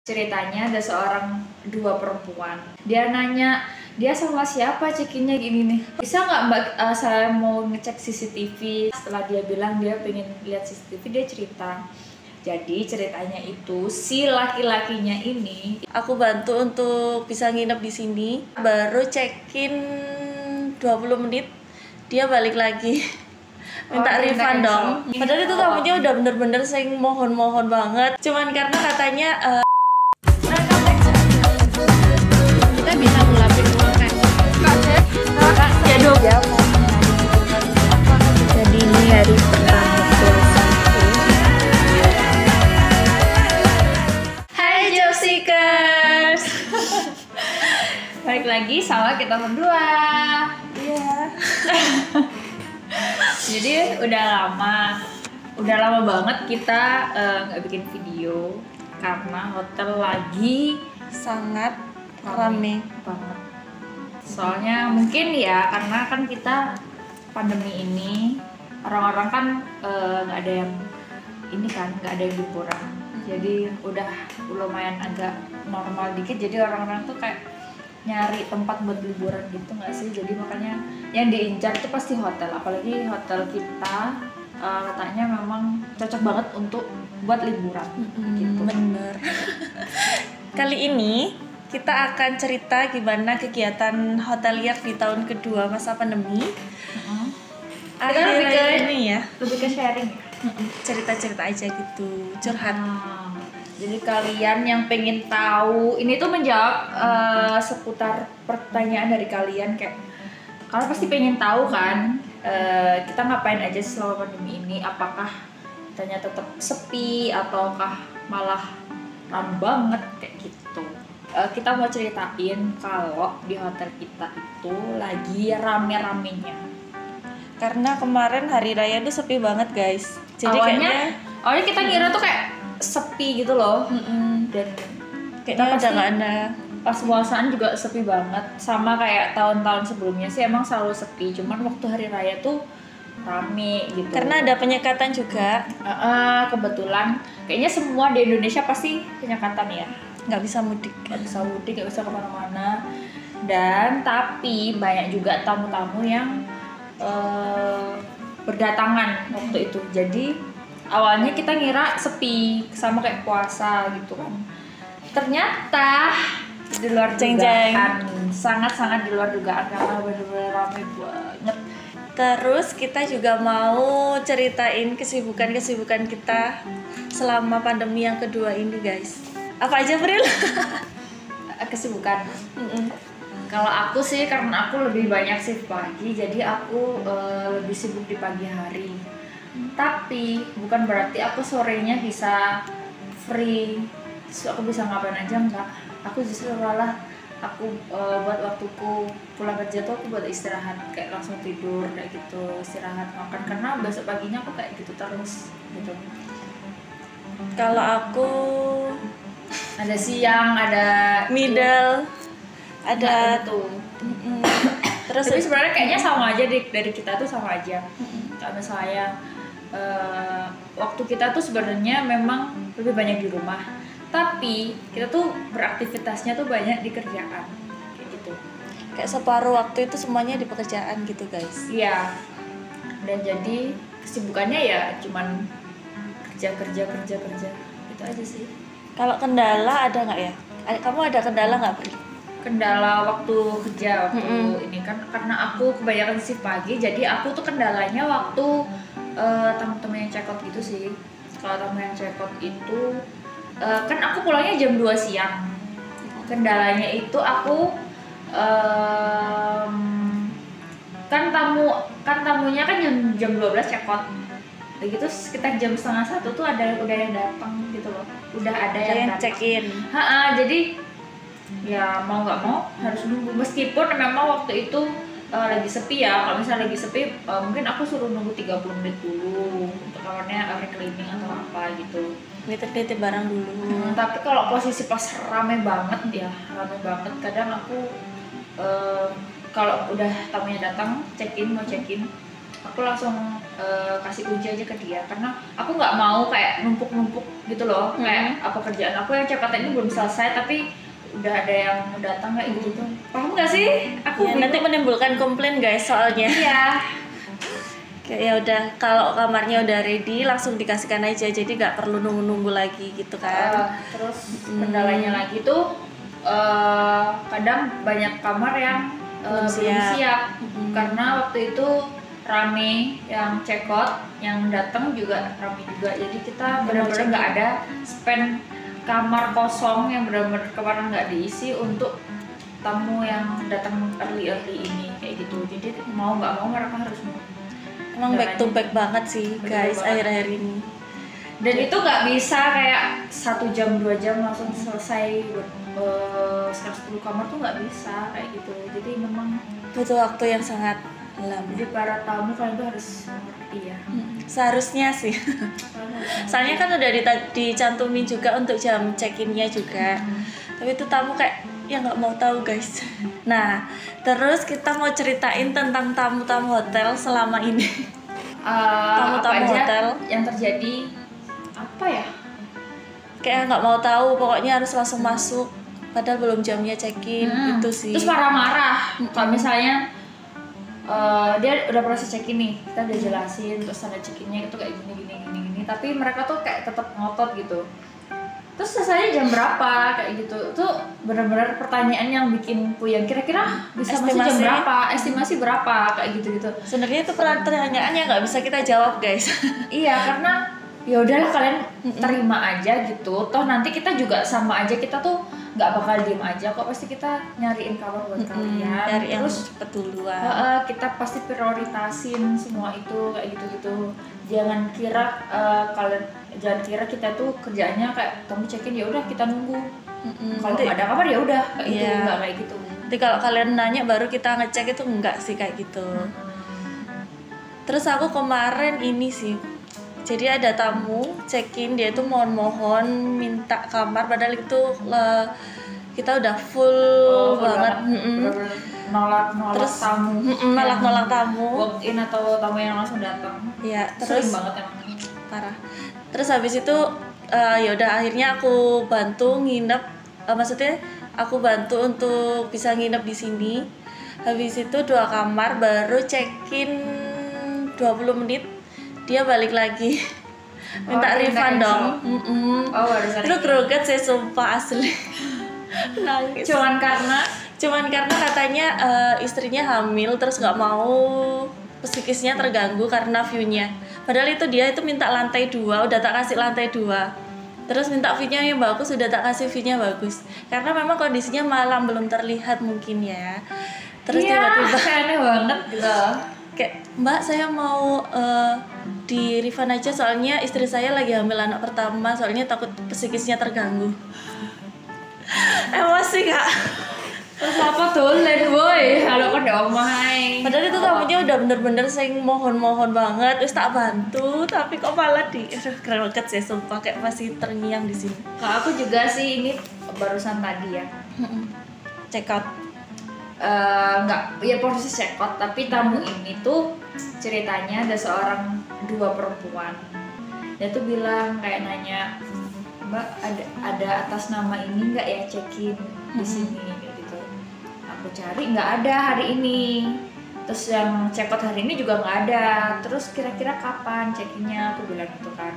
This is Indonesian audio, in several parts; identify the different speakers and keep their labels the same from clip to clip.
Speaker 1: Ceritanya ada dua perempuan. Dia nanya, dia sama siapa cekinnya gini nih. Bisa nggak mbak, saya mau ngecek CCTV. Setelah dia bilang dia pengen lihat CCTV, dia cerita. Jadi ceritanya itu si laki-lakinya ini
Speaker 2: aku bantu untuk bisa nginep di sini. Baru check-in 20 menit dia balik lagi. Minta refund dong. Padahal itu tamunya udah bener-bener saya mohon-mohon banget. Cuman karena katanya
Speaker 3: kita bisa ngelapin uang kan?
Speaker 2: ya dong.
Speaker 1: Jadi ini hari pertama puasa.
Speaker 2: Hai Job Seekers.
Speaker 1: Balik lagi sama kita berdua.
Speaker 2: Iya.
Speaker 1: Jadi udah lama banget kita nggak bikin video karena hotel lagi
Speaker 2: Sangat rame
Speaker 1: banget. Soalnya mungkin ya karena kan kita pandemi ini orang-orang kan nggak ada yang ini kan nggak ada yang liburan. Jadi udah lumayan agak normal dikit. Jadi orang-orang tuh kayak nyari tempat buat liburan gitu nggak sih? Jadi makanya yang diincar tuh pasti hotel. Apalagi hotel kita letaknya memang cocok banget untuk buat liburan gitu.
Speaker 2: Bener. Kali ini kita akan cerita gimana kegiatan hotelier di tahun kedua masa pandemi.
Speaker 1: Kita lebih ke
Speaker 2: ini ya,
Speaker 1: lebih ke sharing ya.
Speaker 2: cerita-cerita aja gitu, curhat.
Speaker 1: Jadi kalian yang pengen tahu, ini tuh menjawab seputar pertanyaan dari kalian kayak kalian pasti pengen tahu kan kita ngapain aja selama pandemi ini, apakah kitanya tetap sepi ataukah malah ramai banget kayak gitu. Kita mau ceritain kalau di hotel kita itu lagi rame-ramenya.
Speaker 2: Karena kemarin hari raya tuh sepi banget guys. Jadi
Speaker 1: awalnya kita ngira tuh kayak sepi gitu loh. Dan
Speaker 2: kayaknya udah nggak ada.
Speaker 1: Pas puasaan juga sepi banget, sama kayak tahun-tahun sebelumnya sih emang selalu sepi, cuman waktu hari raya tuh rame gitu.
Speaker 2: Karena ada penyekatan juga.
Speaker 1: Kebetulan kayaknya semua di Indonesia pasti penyekatan ya,
Speaker 2: Nggak bisa mudik,
Speaker 1: nggak bisa kemana-mana. Dan tapi banyak juga tamu-tamu yang berdatangan waktu itu. Jadi awalnya kita ngira sepi sama kayak puasa gitu kan. Ternyata di luar dugaan, sangat-sangat di luar dugaan karena benar-benar ramai banget.
Speaker 2: Terus kita juga mau ceritain kesibukan kita selama pandemi yang kedua ini guys. Apa aja Bril?
Speaker 1: Kesibukan. Kalau aku sih karena aku lebih banyak shift pagi, jadi aku lebih sibuk di pagi hari. Tapi bukan berarti aku sorenya bisa free, so, aku bisa ngapain aja, enggak. Aku justru malah aku buat waktuku pulang kerja tuh aku buat istirahat, kayak langsung tidur kayak gitu, istirahat, makan, karena besok paginya aku kayak gitu terus gitu.
Speaker 2: Kalau aku
Speaker 1: Ada siang, ada
Speaker 2: middle, ada
Speaker 1: tuh.
Speaker 2: Terus
Speaker 1: Tapi sebenarnya kayaknya sama aja dari kita tuh sama aja. Karena saya waktu kita tuh sebenarnya memang lebih banyak di rumah, tapi kita tuh beraktivitasnya tuh banyak di kerjaan kayak gitu.
Speaker 2: kayak separuh waktu itu semuanya di pekerjaan gitu guys.
Speaker 1: Iya. Dan jadi kesibukannya ya cuman kerja itu aja sih.
Speaker 2: Kalau kendala ada nggak ya? Kamu ada kendala nggak Bri?
Speaker 1: Kendala waktu kerja ini kan karena aku kebanyakan shift pagi, jadi aku tuh kendalanya waktu tamu-tamu yang check out gitu sih. Kalau tamu yang check out itu kan aku pulangnya jam 2 siang. Kendalanya itu aku tamunya kan jam 12 check out. Gitu sekitar jam 12:30 tuh udah yang datang gitu loh. Udah ada yang
Speaker 2: check in.
Speaker 1: Jadi ya mau nggak mau harus nunggu, meskipun memang waktu itu lagi sepi ya. Kalau misalnya lagi sepi mungkin aku suruh nunggu 30 menit dulu untuk kamarnya cleaning atau apa gitu,
Speaker 2: Nitip barang dulu.
Speaker 1: tapi kalau posisi pas rame banget kadang aku kalau udah tamunya datang mau check in aku langsung kasih kunci aja ke dia karena aku nggak mau kayak numpuk-numpuk gitu loh. Kayak apa kerjaan aku yang CKT ini belum selesai tapi udah ada yang datang kayak gitu tuh. Paham nggak sih? Aku
Speaker 2: Ya, nanti menimbulkan komplain guys soalnya.
Speaker 1: Iya.
Speaker 2: Kayak ya udah, kalau kamarnya udah ready langsung dikasihkan aja, jadi nggak perlu nunggu-nunggu lagi gitu kan.
Speaker 1: Terus kendalanya lagi tuh kadang banyak kamar yang belum siap. Karena waktu itu rame yang check out, yang datang juga rame juga. Jadi kita benar-benar nggak ada spend kamar kosong yang benar-benar kemarin nggak diisi untuk tamu yang datang early ini kayak gitu. Jadi mau nggak mau mereka harus
Speaker 2: Emang back to back banget sih guys akhir-akhir ini.
Speaker 1: Dan itu nggak bisa kayak 1 jam 2 jam langsung selesai 110 kamar tuh nggak bisa kayak gitu. Jadi memang
Speaker 2: butuh waktu yang sangat lama.
Speaker 1: Jadi para tamu kalian tuh harus mengerti ya.
Speaker 2: Seharusnya sih. Soalnya kan udah dicantumin juga untuk jam check-innya juga. Tapi itu tamu kayak ya nggak mau tahu guys. Nah, terus kita mau ceritain tentang tamu-tamu hotel selama ini. Tamu-tamu hotel
Speaker 1: yang terjadi apa ya?
Speaker 2: Kayak nggak mau tahu, pokoknya harus langsung masuk. Padahal belum jamnya check-in itu sih.
Speaker 1: Terus marah-marah. Kalau misalnya dia udah proses check-in nih, kita udah jelasin terus tanda check-innya itu kayak gini. Tapi mereka tuh kayak tetap ngotot gitu. Terus selesai jam berapa kayak gitu. Itu benar-benar pertanyaan yang bikin puyeng. Kira-kira bisa masuk jam berapa? Estimasi berapa kayak gitu-gitu.
Speaker 2: Sebenarnya itu pertanyaan yang nggak bisa kita jawab guys.
Speaker 1: Iya, karena ya udahlah kalian terima aja gitu. Toh nanti kita juga sama aja, kita tuh nggak bakal diem aja kok, pasti kita nyariin kamar buat kalian.
Speaker 2: Nyari yang
Speaker 1: terus
Speaker 2: cepet duluan.
Speaker 1: Kita pasti prioritasin semua itu kayak gitu-gitu. Jangan kira kita tuh kerjaannya kayak tamu check-in ya udah kita nunggu. Kalau nggak ada kamar ya udah kayak gitu, nggak kayak gitu.
Speaker 2: Nanti kalau kalian nanya baru kita ngecek, itu enggak sih kayak gitu. Terus aku kemarin ini sih, jadi ada tamu check-in, dia tuh mohon-mohon minta kamar padahal itu kita udah full banget.
Speaker 1: Nolak
Speaker 2: terus
Speaker 1: tamu.
Speaker 2: Nolak tamu.
Speaker 1: Walk in atau tamu yang langsung datang.
Speaker 2: Iya, terus
Speaker 1: sering banget emang.
Speaker 2: Parah. Terus habis itu ya udah akhirnya aku bantu nginep, maksudnya aku bantu untuk bisa nginep di sini. Habis itu 2 kamar, baru check-in 20 menit dia balik lagi. Minta refund dong. Itu groget sih sumpah asli. Nangis. Cuman karena katanya istrinya hamil, terus nggak mau psikisnya terganggu karena view-nya. Padahal itu dia itu minta lantai 2, udah tak kasih lantai 2. Terus minta view-nya yang bagus, udah tak kasih view-nya bagus. Karena memang kondisinya malam belum terlihat mungkin ya. Terus tiba-tiba
Speaker 1: aneh banget gitu.
Speaker 2: Kayak, Mbak saya mau di refund aja soalnya istri saya lagi hamil anak pertama, soalnya takut psikisnya terganggu. Emosi kak.
Speaker 1: Terus apa tuh boy, kalau kau udah omahai.
Speaker 2: Padahal itu tamunya udah bener-bener sing mohon banget, terus tak bantu, tapi kok malah keren banget sih, sumpah kayak masih terngiang di sini.
Speaker 1: Kalau aku juga sih ini barusan tadi ya.
Speaker 2: Check out.
Speaker 1: Enggak, ya proses check out, tapi tamu ini tuh ceritanya ada 2 perempuan. Dia tuh bilang kayak nanya, Mbak ada atas nama ini nggak ya check-in di sini kayak gitu. Aku cari nggak ada hari ini. Terus yang check out hari ini juga nggak ada. Terus kira-kira kapan check-innya? Aku bilang gitu kan.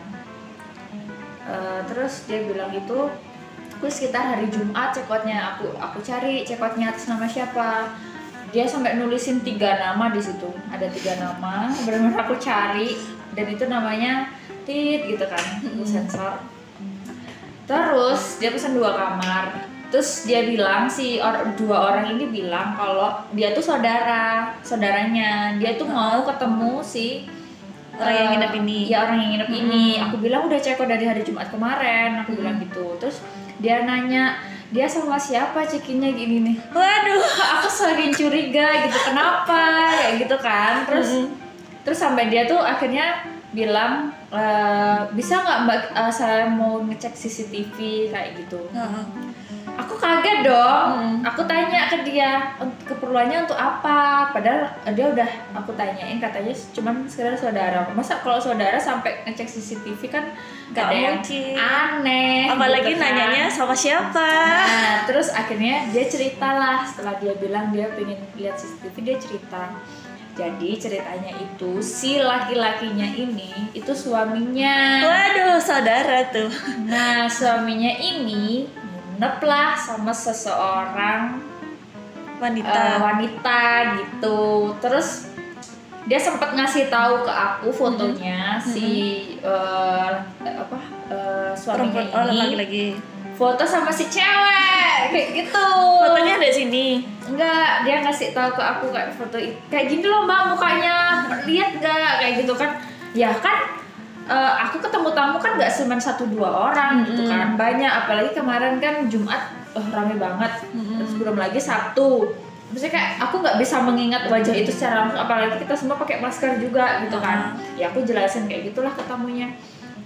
Speaker 1: Terus dia bilang gitu, aku sekitar hari Jumat check outnya. Aku cari check outnya atas nama siapa. Dia sampai nulisin 3 nama di situ. Ada 3 nama. Benar-benar aku cari dan itu namanya Tit gitu kan. Aku sensor. Terus dia pesan 2 kamar. Terus dia bilang 2 orang ini bilang kalau dia tuh saudaranya. Dia tuh mau ketemu si
Speaker 2: orang yang nginep ini.
Speaker 1: Ya orang yang nginep ini. Aku bilang udah check out dari hari Jumat kemarin. Aku bilang gitu. Terus dia nanya, dia sama siapa check-innya gini nih. Waduh, aku semakin curiga gitu. Kenapa? Kayak gitu kan. Terus sampai dia tuh akhirnya bilang bisa nggak mbak, saya mau ngecek CCTV kayak gitu. Aku kaget dong. Aku tanya ke dia keperluannya untuk apa, padahal dia udah aku tanyain katanya cuman sekedar saudara. Masa kalau saudara sampai ngecek CCTV kan
Speaker 2: Gak
Speaker 1: ada yang
Speaker 2: mungkin.
Speaker 1: aneh.
Speaker 2: Apalagi
Speaker 1: gitu kan.
Speaker 2: nanyanya sama siapa?
Speaker 1: Nah, terus akhirnya dia ceritalah setelah dia bilang dia pengen lihat CCTV, dia cerita. Jadi ceritanya itu si laki-lakinya ini itu suaminya.
Speaker 2: Waduh, saudara tuh.
Speaker 1: Nah, suaminya ini nginep lah sama seseorang wanita gitu. Terus dia sempat ngasih tahu ke aku fotonya si suaminya ini
Speaker 2: lagi.
Speaker 1: foto sama si cewek kayak gitu.
Speaker 2: Fotonya ada sini.
Speaker 1: Enggak, dia ngasih tahu ke aku kayak foto kayak gini loh mbak mukanya, lihat nggak kayak gitu kan. Ya kan aku ketemu tamu kan nggak cuma 1-2 orang gitu kan, banyak. Apalagi kemarin kan Jumat rame banget, terus belum lagi Sabtu. Maksudnya kayak aku nggak bisa mengingat wajah itu secara langsung, apalagi kita semua pakai masker juga gitu kan. Ya aku jelasin kayak gitulah ke tamunya.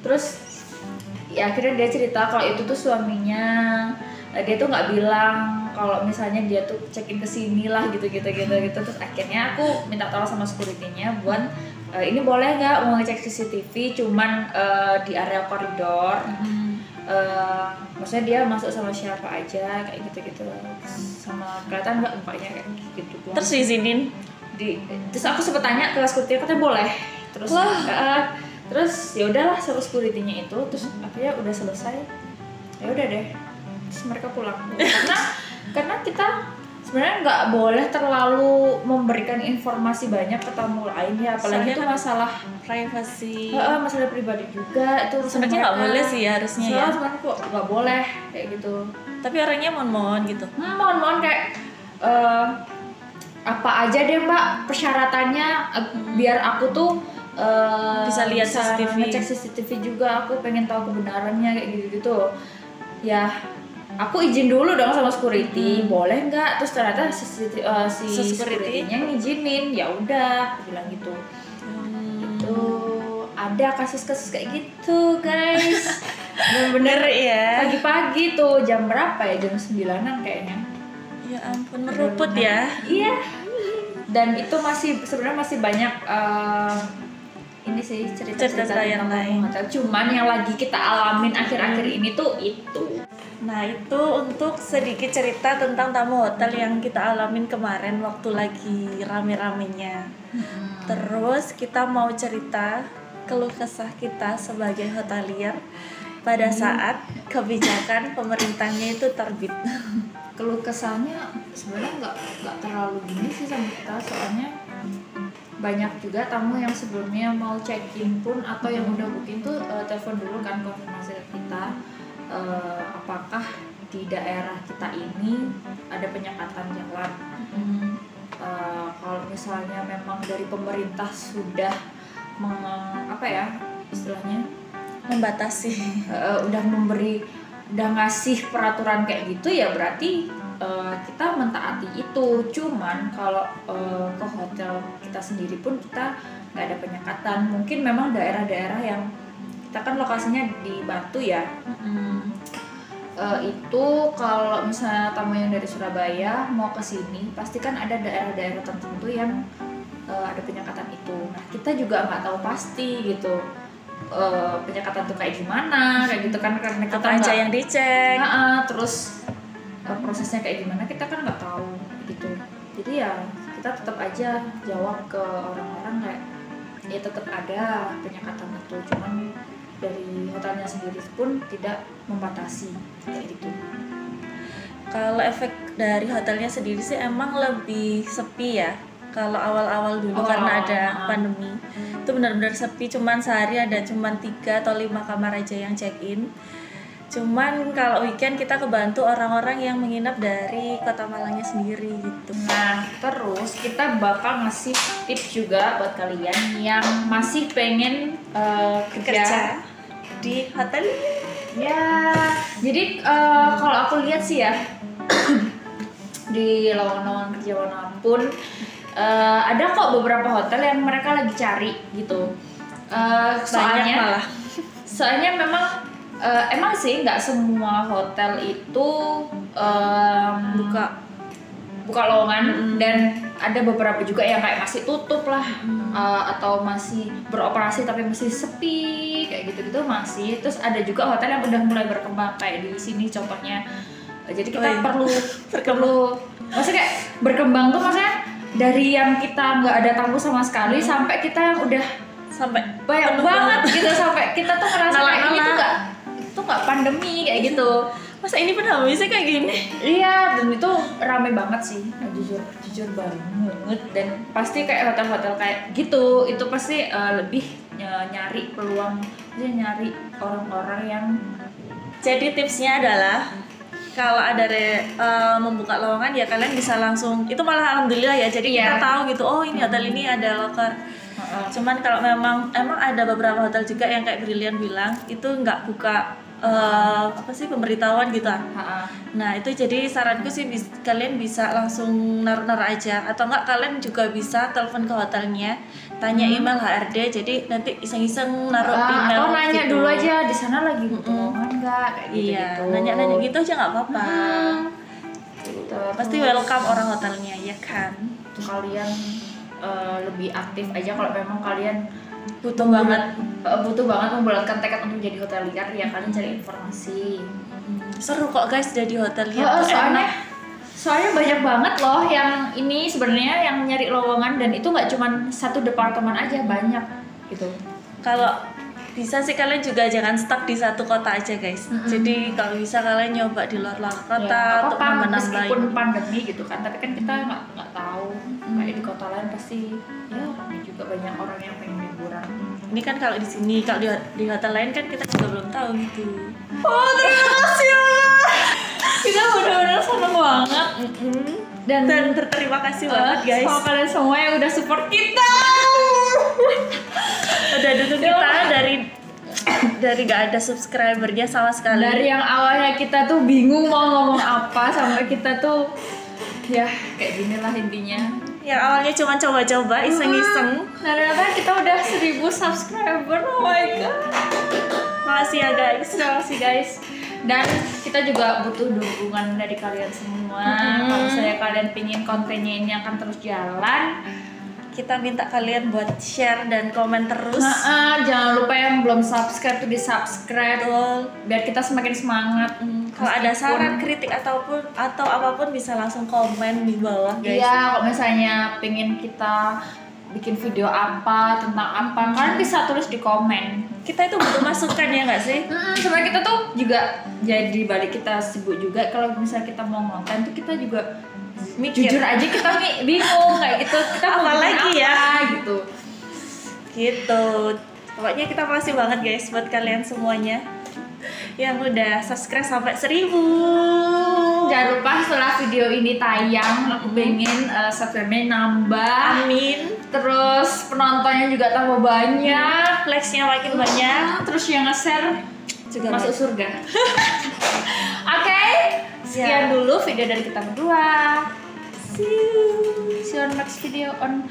Speaker 1: Terus ya akhirnya dia cerita kalau itu tuh suaminya. Dia tuh nggak bilang kalau misalnya dia tuh check-in ke sini lah gitu. Terus akhirnya aku minta tolong sama security-nya buat ini boleh nggak mau ngecek CCTV cuman di area koridor. Maksudnya dia masuk sama siapa aja kayak gitu. Sama kelihatan nggak mukanya kayak gitu.
Speaker 2: Terus diizinin.
Speaker 1: Terus aku sempet tanya ke security, katanya boleh. Terus terus ya udahlah sama security-nya itu, terus akhirnya udah selesai. Ya udah deh. Terus mereka pulang. Karena kita sebenarnya nggak boleh terlalu memberikan informasi banyak ke tamu lain ya, apalagi itu masalah
Speaker 2: privasi.
Speaker 1: Masalah pribadi juga itu.
Speaker 2: Sebenarnya nggak boleh sih harusnya ya.
Speaker 1: Sebenarnya kok nggak boleh kayak gitu.
Speaker 2: Tapi orangnya mohon-mohon gitu.
Speaker 1: Mohon kayak apa aja deh mbak persyaratannya biar aku tuh
Speaker 2: bisa lihat CCTV.
Speaker 1: ngecek CCTV juga, aku pengen tahu kebenarannya kayak gitu ya. Aku izin dulu dong sama security, boleh nggak? Terus ternyata si security-nya ngizinin, ya udah, aku bilang gitu. Itu ada kasus-kasus kayak gitu, guys. Bener-bener
Speaker 2: ya.
Speaker 1: Pagi-pagi tuh jam berapa ya? Jam 9-an kayaknya.
Speaker 2: Ya ampun, meruput ya.
Speaker 1: Iya. Dan itu sebenarnya masih banyak ini sih cerita-cerita yang lain. Cuman yang lagi kita alamin akhir-akhir ini tuh itu.
Speaker 2: Nah itu untuk sedikit cerita tentang tamu hotel yang kita alamin kemarin waktu lagi rame-ramenya. Terus kita mau cerita keluh kesah kita sebagai hotelier pada saat kebijakan pemerintahnya itu terbit.
Speaker 1: Keluh kesahnya sebenarnya nggak terlalu gini sih sama kita, soalnya banyak juga tamu yang sebelumnya mau check-in pun atau yang udah booking tuh telepon dulu kan konfirmasi ke kita. Apakah di daerah kita ini ada penyekatan jalan. Kalau misalnya memang dari pemerintah sudah istilahnya
Speaker 2: membatasi,
Speaker 1: udah ngasih peraturan kayak gitu, ya berarti kita mentaati itu. Cuman kalau ke hotel kita sendiri pun kita nggak ada penyekatan. Mungkin memang daerah-daerah yang kita kan lokasinya di Batu ya. Itu kalau misalnya tamu yang dari Surabaya mau ke sini, pasti kan ada daerah-daerah tertentu yang ada penyekatan itu. Nah, kita juga nggak tahu pasti gitu penyekatan tuh kayak gimana, kayak gitu kan, karena kita
Speaker 2: apa aja yang dicek.
Speaker 1: Terus prosesnya kayak gimana kita kan nggak tahu gitu. Jadi ya kita tetap aja jawab ke orang-orang kayak ya tetap ada penyekatan itu, cuman dari hotelnya sendiri pun tidak membatasi kayak gitu.
Speaker 2: Kalau efek dari hotelnya sendiri sih emang lebih sepi ya. Kalau awal-awal dulu karena ada pandemi itu benar-benar sepi, cuman sehari ada cuman 3 atau 5 kamar aja yang check-in. Cuman kalau weekend kita kebantu orang-orang yang menginap dari Kota Malangnya sendiri gitu.
Speaker 1: Nah, terus kita bakal ngasih tips juga buat kalian yang masih pengen kerja
Speaker 2: di hotel.
Speaker 1: Ya, jadi kalau aku lihat sih ya di lowongan kerja manapun ada kok beberapa hotel yang mereka lagi cari gitu. Soalnya
Speaker 2: malah.
Speaker 1: soalnya memang emang sih nggak semua hotel itu buka lowongan, dan ada beberapa juga yang kayak masih tutup lah, atau masih beroperasi tapi masih sepi kayak gitu masih. Terus ada juga hotel yang udah mulai berkembang kayak di sini contohnya. Jadi kita perlu maksudnya kayak berkembang tuh maksudnya dari yang kita nggak ada tamu sama sekali sampai kita yang udah
Speaker 2: sampai
Speaker 1: banyak banget gitu, sampai kita tuh merasa kayak ini tuh nggak pandemi kayak gitu.
Speaker 2: Masa ini pandemi sih kayak gini?
Speaker 1: Iya, dan itu rame banget sih, jujur banget. Dan pasti kayak hotel-hotel kayak gitu itu pasti lebih nyari peluang, nyari orang-orang yang.
Speaker 2: Jadi tipsnya adalah kalau ada membuka lowongan ya kalian bisa langsung, itu malah alhamdulillah ya, jadi kita tahu gitu, oh ini hotel ini ada loker. Cuman kalau memang ada beberapa hotel juga yang kayak Brilian bilang itu nggak buka pemberitahuan gitu. Nah itu jadi saranku sih kalian bisa langsung naruh aja, atau enggak kalian juga bisa telepon ke hotelnya, tanya email HRD, jadi nanti iseng-iseng naruh email
Speaker 1: atau nanya
Speaker 2: gitu.
Speaker 1: dulu aja di sana lagi butuh lowongan nggak kayak gitu.
Speaker 2: Iya, nanya gitu aja nggak apa-apa.
Speaker 1: Gitu.
Speaker 2: Pasti welcome orang hotelnya ya kan.
Speaker 1: Kalian lebih aktif aja kalau memang kalian
Speaker 2: butuh banget
Speaker 1: membulatkan tekad untuk jadi hotelier, ya kalian cari informasi.
Speaker 2: Seru kok guys jadi hotelier.
Speaker 1: Soalnya banyak banget loh yang ini sebenarnya yang nyari lowongan, dan itu nggak cuma satu departemen aja, banyak gitu.
Speaker 2: Kalau bisa sih kalian juga jangan stuck di satu kota aja guys. Jadi kalau bisa kalian nyoba di luar kota untuk menambah.
Speaker 1: Meskipun pandemi gitu kan, tapi kan kita nggak tahu kayak di kota lain pasti ya ramai juga, banyak orang yang pengen liburan.
Speaker 2: Ini kan kalau di sini, kalau di hotel lain kan kita juga belum tahu gitu.
Speaker 1: Oh terima kasih, kita benar-benar seneng banget. Dan
Speaker 2: terima kasih banget guys
Speaker 1: sama kalian semua yang udah support kita.
Speaker 2: Udah dukung kita dari gak ada subscribernya sama sekali.
Speaker 1: Dari yang awalnya kita tuh bingung mau ngomong apa, sampai kita tuh ya kayak gini lah intinya.
Speaker 2: Yang awalnya cuma coba-coba iseng-iseng.
Speaker 1: Ternyata kita udah 1000 subscriber. Oh my god.
Speaker 2: Makasih ya guys.
Speaker 1: Makasih guys. Dan kita juga butuh dukungan dari kalian semua. Kalau saya kalian pingin kontennya ini akan terus jalan,
Speaker 2: kita minta kalian buat share dan komen terus.
Speaker 1: Jangan lupa yang belum subscribe tuh di subscribe, biar kita semakin semangat.
Speaker 2: Kalau ada saran, kritik atau apapun bisa langsung komen di bawah guys.
Speaker 1: Iya, kalau misalnya pengen kita bikin video apa tentang apa, kalian bisa tulis di komen.
Speaker 2: Kita itu butuh masukan ya nggak sih?
Speaker 1: Sebenarnya kita tuh juga jadi balik kita sibuk juga, kalau misalnya kita mau ngonten tuh kita juga
Speaker 2: mikir.
Speaker 1: Jujur aja kita bingung kayak gitu, kita
Speaker 2: apa lagi ya
Speaker 1: gitu.
Speaker 2: Pokoknya kita makasih banget guys buat kalian semuanya yang udah subscribe sampai 1000.
Speaker 1: Jangan lupa setelah video ini tayang, aku pengen subscribe-nya nambah.
Speaker 2: Amin.
Speaker 1: Terus penontonnya juga tambah banyak,
Speaker 2: likes-nya makin banyak,
Speaker 1: terus yang nge-share juga masuk surga. Oke, sekian dulu video dari kita berdua. See you on next video on